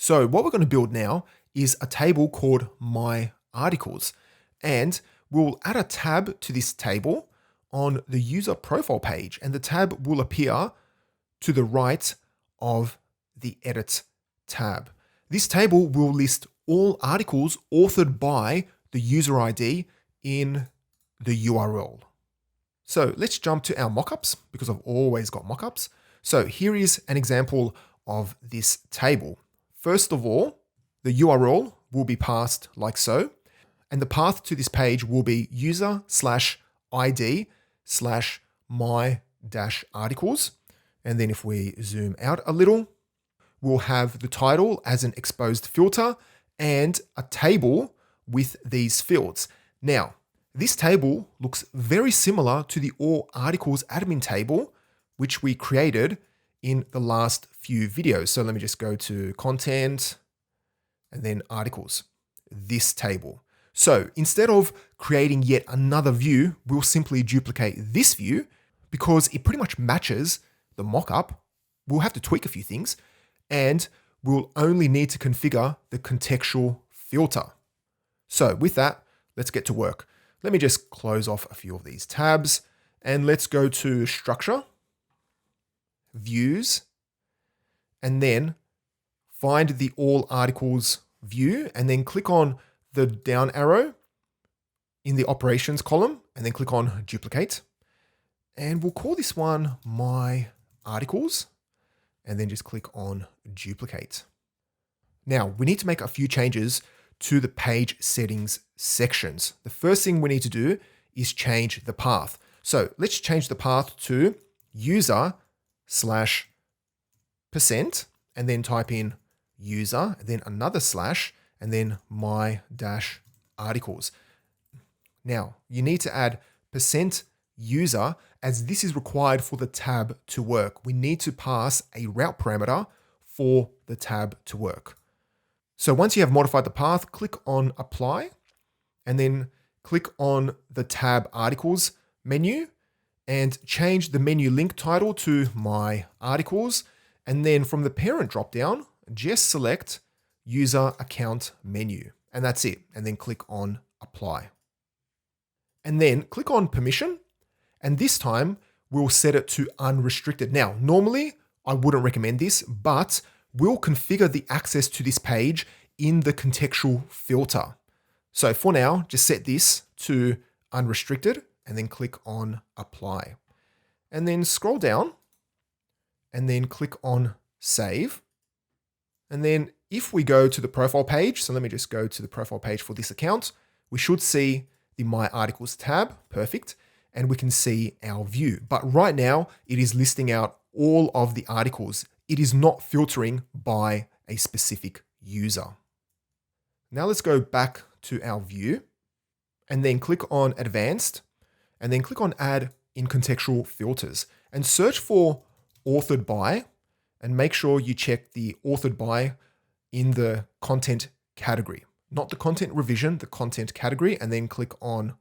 So what we're going to build now is a table called My Articles, and we'll add a tab to this table on the user profile page, and the tab will appear to the right of the Edit tab. This table will list all articles authored by the user ID in the URL. So let's jump to our mockups because I've always got mockups. So here is an example of this table. First of all, the URL will be passed like so, and the path to this page will be user/id/my-articles. And then if we zoom out a little, we'll have the title as an exposed filter and a table with these fields. Now, this table looks very similar to the All Articles admin table, which we created in the last few videos. So let me just go to Content and then Articles, this table. So instead of creating yet another view, we'll simply duplicate this view because it pretty much matches the mockup. We'll have to tweak a few things, and we'll only need to configure the contextual filter. So with that, let's get to work. Let me just close off a few of these tabs, and let's go to Structure, Views, and then find the All Articles view, and then click on the down arrow in the Operations column, and then click on Duplicate. And we'll call this one My Articles, and then just click on Duplicate. Now, we need to make a few changes to the page settings sections. The first thing we need to do is change the path. So let's change the path to user/%, and then type in user, and then another slash, and then my-articles. Now, you need to add %user, as this is required for the tab to work. We need to pass a route parameter for the tab to work. So once you have modified the path, click on Apply, and then click on the tab Articles menu, and change the menu link title to My Articles. And then from the parent dropdown, just select User Account Menu, and that's it. And then click on Apply. And then click on Permission, and this time we'll set it to unrestricted. Now, normally I wouldn't recommend this, but we'll configure the access to this page in the contextual filter. So for now, just set this to unrestricted, and then click on Apply. And then scroll down, and then click on Save. And then if we go to the profile page, so let me just go to the profile page for this account, we should see the My Articles tab, perfect, and we can see our view. But right now, it is listing out all of the articles. It is not filtering by a specific user. Now let's go back to our view, and then click on Advanced, and then click on Add in Contextual Filters, and search for Authored By, and make sure you check the Authored By in the content category, not the content revision, the content category, and then click on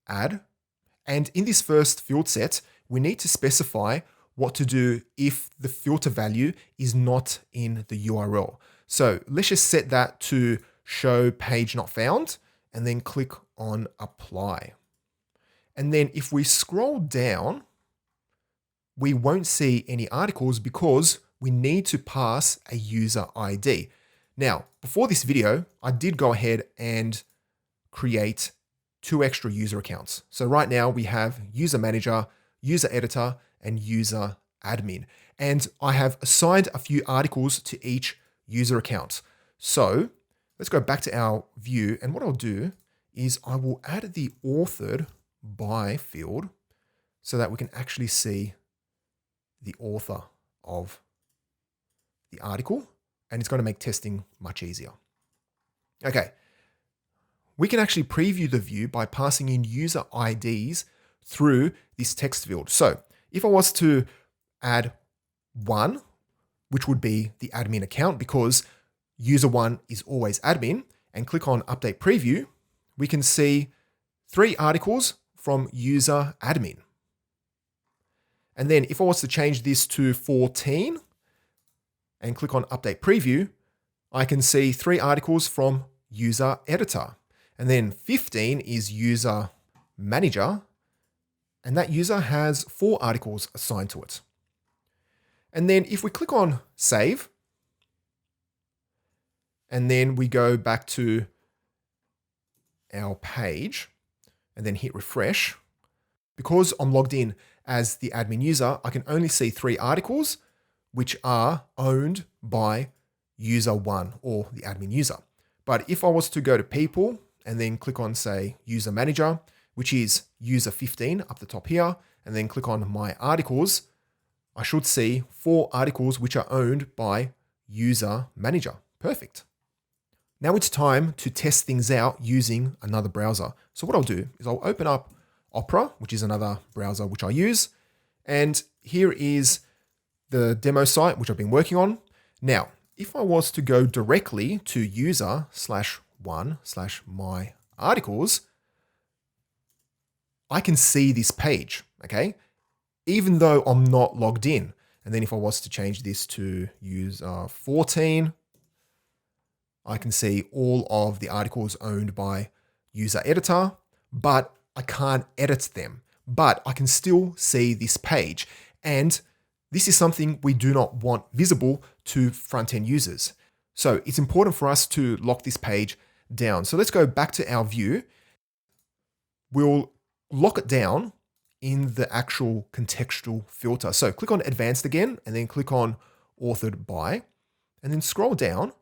Add. And in this first field set, we need to specify what to do if the filter value is not in the URL. So let's just set that to Show Page Not Found, and then click on Apply. And then if we scroll down, we won't see any articles because we need to pass a user ID. Now, before this video, I did go ahead and create 2 extra user accounts. So right now we have user manager, user editor, and user admin. And I have assigned a few articles to each user account. So let's go back to our view. And what I'll do is I will add the authored by field so that we can actually see the author of the article, and it's going to make testing much easier. Okay. We can actually preview the view by passing in user IDs through this text field. So if I was to add 1, which would be the admin account because user 1 is always admin, and click on Update Preview, we can see 3 articles from user admin. And then if I was to change this to 14 and click on Update Preview, I can see 3 articles from user editor. And then 15 is user manager. And that user has 4 articles assigned to it. And then if we click on save, and then we go back to our page and then hit refresh, because I'm logged in as the admin user, I can only see 3 articles which are owned by user 1 or the admin user. But if I was to go to people and then click on, say, user manager, which is user 15 up the top here, and then click on my articles, I should see 4 articles which are owned by user manager. Perfect. Now it's time to test things out using another browser. So what I'll do is I'll open up Opera, which is another browser which I use. And here is the demo site which I've been working on. Now, if I was to go directly to user/1/my articles, I can see this page, okay? Even though I'm not logged in. And then if I was to change this to user 14, I can see all of the articles owned by user editor, but I can't edit them. But I can still see this page. And this is something we do not want visible to front-end users. So it's important for us to lock this page down. So let's go back to our view. We'll lock it down in the actual contextual filter. So click on advanced again, and then click on authored by, and then scroll down.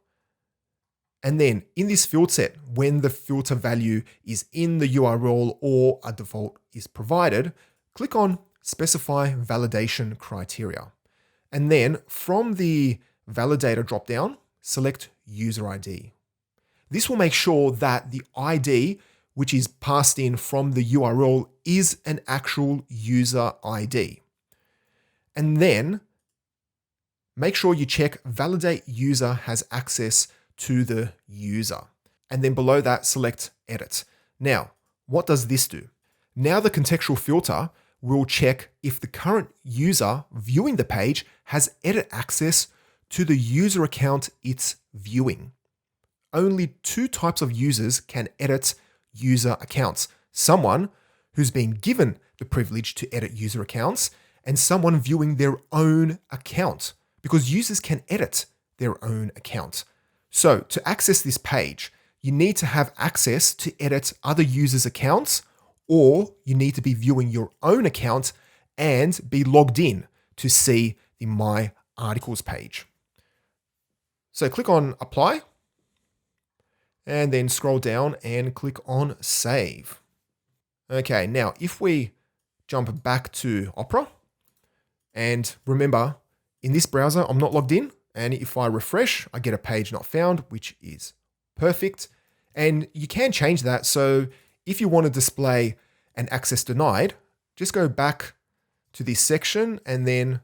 And then in this field set, when the filter value is in the URL or a default is provided, click on specify validation criteria. And then from the validator dropdown, select user ID. This will make sure that the ID which is passed in from the URL is an actual user ID. And then make sure you check validate user has access to the user. And then below that, select edit. Now, what does this do? Now the contextual filter will check if the current user viewing the page has edit access to the user account it's viewing. Only 2 types of users can edit user accounts. Someone who's been given the privilege to edit user accounts, and someone viewing their own account, because users can edit their own account. So to access this page, you need to have access to edit other users' accounts, or you need to be viewing your own account and be logged in to see the My Articles page. So click on Apply, and then scroll down and click on Save. Okay, now if we jump back to Opera, and remember, in this browser, I'm not logged in, and if I refresh, I get a page not found, which is perfect. And you can change that. So if you want to display an access denied, just go back to this section and then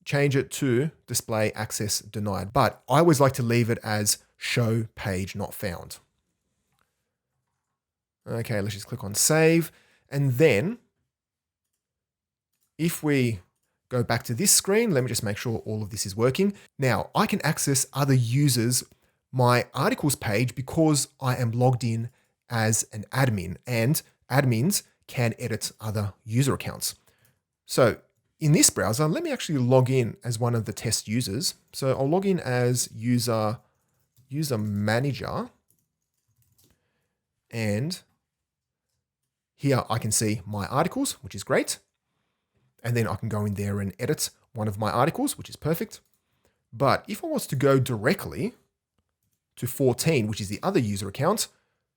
change it to display access denied. But I always like to leave it as show page not found. Okay, let's just click on save. And then if we go back to this screen, let me just make sure all of this is working. Now I can access other users' My Articles page because I am logged in as an admin, and admins can edit other user accounts. So in this browser, let me actually log in as one of the test users. So I'll log in as user manager, and here I can see my articles, which is great. And then I can go in there and edit one of my articles, which is perfect. But if I was to go directly to 14, which is the other user account,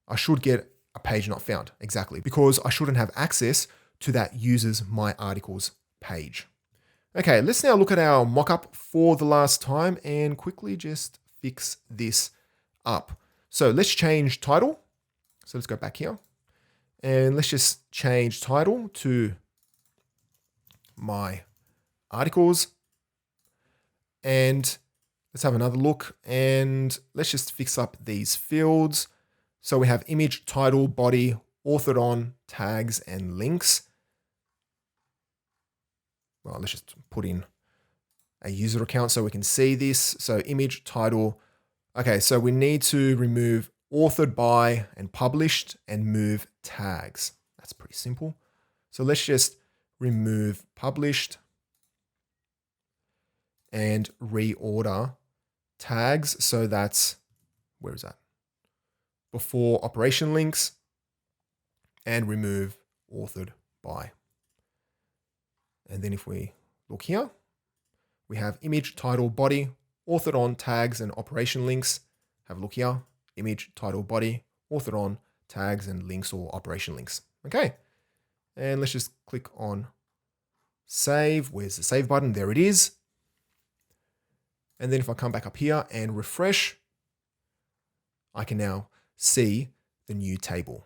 I should get a page not found. Exactly, because I shouldn't have access to that user's My Articles page. Okay, let's now look at our mockup for the last time and quickly just fix this up. So let's change title. So let's go back here and let's just change title to My Articles, and let's have another look, and let's just fix up these fields. So we have image, title, body, authored on, tags, and links. Well, let's just put in a user account so we can see this. So image, title, Okay, so we need to remove authored by and published and move tags. That's pretty simple. So let's just remove published and reorder tags. So that's, where is that? Before operation links, and remove authored by. And then if we look here, we have image, title, body, authored on, tags, and operation links. Have a look here, image, title, body, authored on, tags, and links or operation links. Okay, and let's just click on save. Where's the save button? There it is. And then if I come back up here and refresh, I can now see the new table.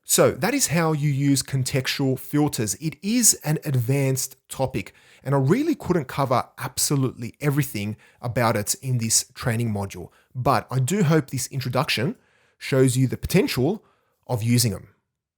So that is how you use contextual filters. It is an advanced topic, and I really couldn't cover absolutely everything about it in this training module, but I do hope this introduction shows you the potential of using them.